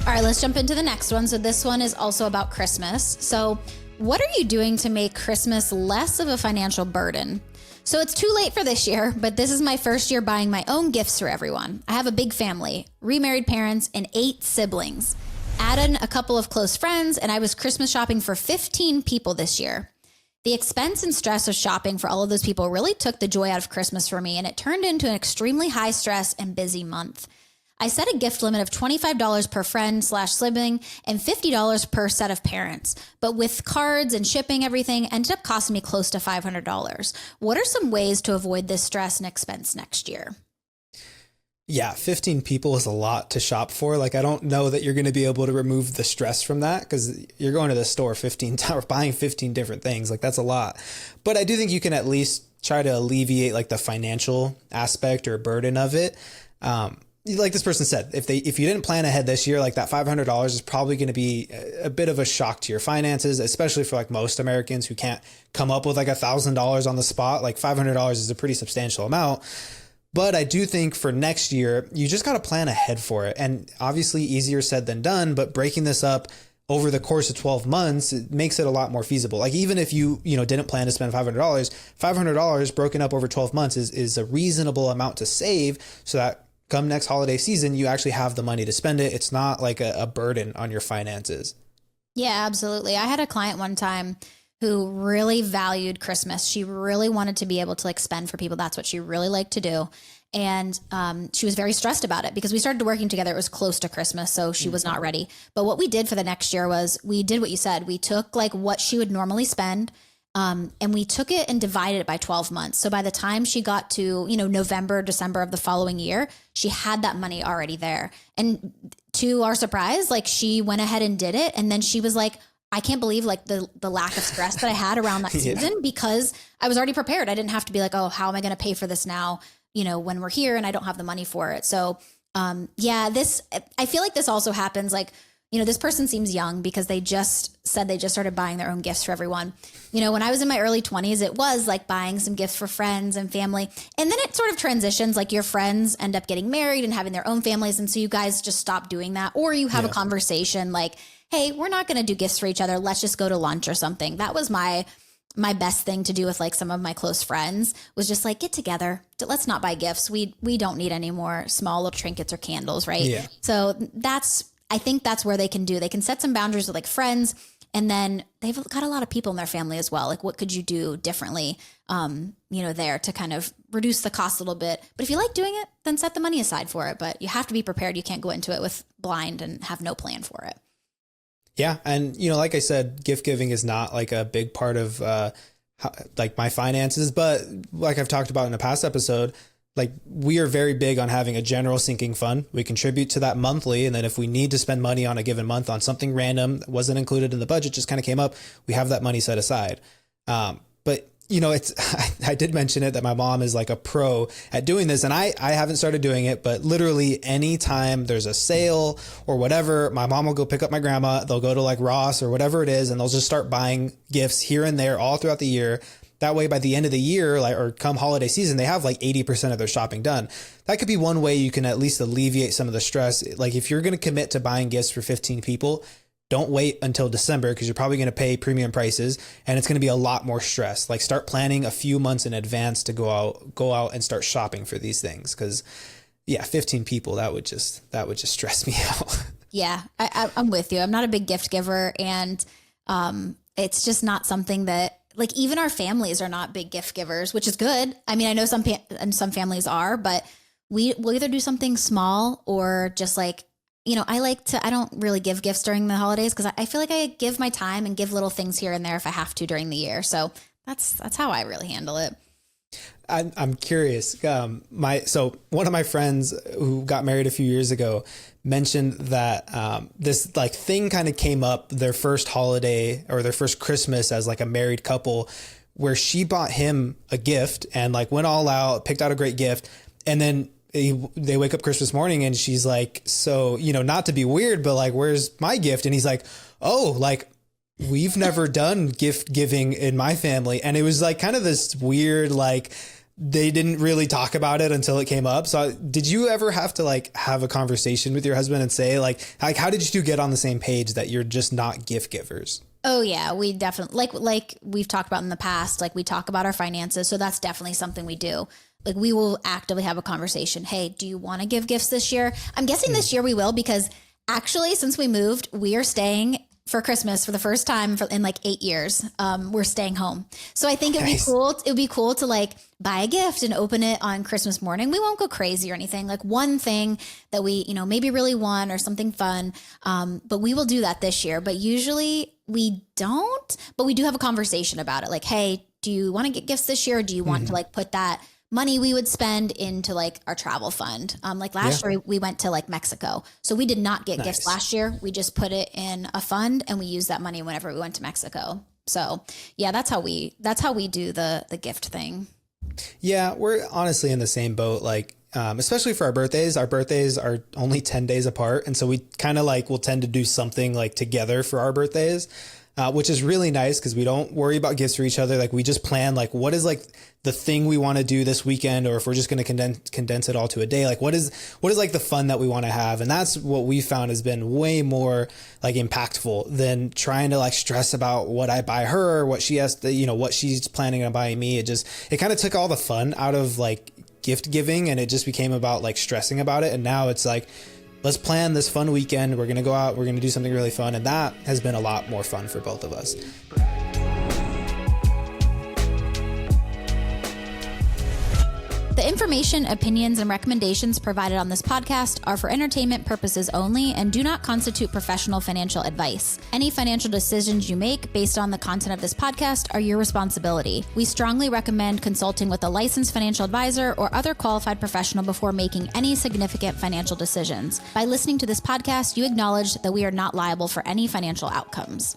All right, let's jump into the next one. So this one is also about Christmas. So what are you doing to make Christmas less of a financial burden? So it's too late for this year, but this is my first year buying my own gifts for everyone. I have a big family, remarried parents, and 8 siblings. Add in a couple of close friends, and I was Christmas shopping for 15 people this year. The expense and stress of shopping for all of those people really took the joy out of Christmas for me, and it turned into an extremely high stress and busy month. I set a gift limit of $25 per friend/sibling and $50 per set of parents. But with cards and shipping, everything ended up costing me close to $500. What are some ways to avoid this stress and expense next year? Yeah, 15 people is a lot to shop for. Like, I don't know that you're going to be able to remove the stress from that because you're going to the store 15 times, buying 15 different things. Like, that's a lot. But I do think you can at least try to alleviate like the financial aspect or burden of it. Like this person said, if you didn't plan ahead this year, like that $500 is probably going to be a bit of a shock to your finances, especially for like most Americans who can't come up with like $1,000 on the spot. Like $500 is a pretty substantial amount. But I do think for next year, you just got to plan ahead for it. And obviously easier said than done, but breaking this up over the course of 12 months, it makes it a lot more feasible. Like even if you didn't plan to spend $500 broken up over 12 months is a reasonable amount to save so that come next holiday season, you actually have the money to spend it. It's not like a burden on your finances. Yeah, absolutely. I had a client one time who really valued Christmas. She really wanted to be able to like spend for people. That's what she really liked to do. And she was very stressed about it because we started working together. It was close to Christmas, so she was not ready. But what we did for the next year was we did what you said. We took like what she would normally spend, and we took it and divided it by 12 months. So by the time she got to, November, December of the following year, she had that money already there. And to our surprise, like she went ahead and did it. And then she was like, I can't believe like the lack of stress that I had around that season because I was already prepared. I didn't have to be like, oh, how am I going to pay for this now? When we're here and I don't have the money for it. So, I feel like this also happens like, this person seems young because they just said they just started buying their own gifts for everyone. When I was in my early 20s, it was like buying some gifts for friends and family. And then it sort of transitions, like your friends end up getting married and having their own families. And so you guys just stop doing that. Or you have a conversation like, hey, we're not going to do gifts for each other. Let's just go to lunch or something. That was my best thing to do with like some of my close friends was just like, get together. Let's not buy gifts. We don't need any more small little trinkets or candles. Right. Yeah. So I think that's where they can set some boundaries with like friends. And then they've got a lot of people in their family as well. Like what could you do differently, there to kind of reduce the cost a little bit. But if you like doing it, then set the money aside for it. But you have to be prepared. You can't go into it with blind and have no plan for it. Yeah. And, like I said, gift giving is not like a big part of like my finances. But like I've talked about in a past episode, like we are very big on having a general sinking fund. We contribute to that monthly. And then if we need to spend money on a given month on something random that wasn't included in the budget, just kind of came up, we have that money set aside. But I did mention it that my mom is like a pro at doing this and I haven't started doing it, but literally anytime there's a sale or whatever, my mom will go pick up my grandma. They'll go to like Ross or whatever it is. And they'll just start buying gifts here and there all throughout the year. That way, by the end of the year, or come holiday season, they have like 80% of their shopping done. That could be one way you can at least alleviate some of the stress. Like if you're going to commit to buying gifts for 15 people, don't wait until December because you're probably going to pay premium prices and it's going to be a lot more stress. Like start planning a few months in advance to go out and start shopping for these things. Because 15 people, that would just stress me out. Yeah, I'm with you. I'm not a big gift giver and it's just not something that, like even our families are not big gift givers, which is good. I mean, I know some families are, but we'll either do something small or just like, I don't really give gifts during the holidays because I feel like I give my time and give little things here and there if I have to during the year. So that's how I really handle it. I'm curious. So one of my friends who got married a few years ago mentioned that this like thing kind of came up their first holiday or their first Christmas as like a married couple, where she bought him a gift and like went all out, picked out a great gift, and then they wake up Christmas morning and she's like, so not to be weird, but like, where's my gift? And he's like, oh, like we've never done gift giving in my family. And it was like kind of this weird, like they didn't really talk about it until it came up. So did you ever have to like have a conversation with your husband and say like how did you two get on the same page that you're just not gift givers? Oh yeah, we definitely like we've talked about in the past, like we talk about our finances. So that's definitely something we do. Like we will actively have a conversation. Hey, do you want to give gifts this year? I'm guessing this year we will, because actually since we moved, we are staying for Christmas for the first time in like 8 years. We're staying home. So I think it'd be cool. It would be cool to like buy a gift and open it on Christmas morning. We won't go crazy or anything. Like one thing that we, maybe really want or something fun. But we will do that this year. But usually we don't, but we do have a conversation about it. Like, hey, do you want to get gifts this year? Or do you want to like put that money we would spend into like our travel fund? Like last year we went to like Mexico. So we did not get gifts last year. We just put it in a fund and we used that money whenever we went to Mexico. So yeah, that's how we do the gift thing. Yeah, we're honestly in the same boat. Like, especially for our birthdays are only 10 days apart. And so we kind of like will tend to do something like together for our birthdays, which is really nice because we don't worry about gifts for each other. Like we just plan like what is like the thing we want to do this weekend, or if we're just going to condense it all to a day, like what is like the fun that we want to have. And that's what we found has been way more like impactful than trying to like stress about what I buy her or what she has to, what she's planning on buying me. It kind of took all the fun out of like gift giving, and it just became about like stressing about it. And now it's like, let's plan this fun weekend. We're going to go out, we're going to do something really fun. And that has been a lot more fun for both of us. The information, opinions, and recommendations provided on this podcast are for entertainment purposes only and do not constitute professional financial advice. Any financial decisions you make based on the content of this podcast are your responsibility. We strongly recommend consulting with a licensed financial advisor or other qualified professional before making any significant financial decisions. By listening to this podcast, you acknowledge that we are not liable for any financial outcomes.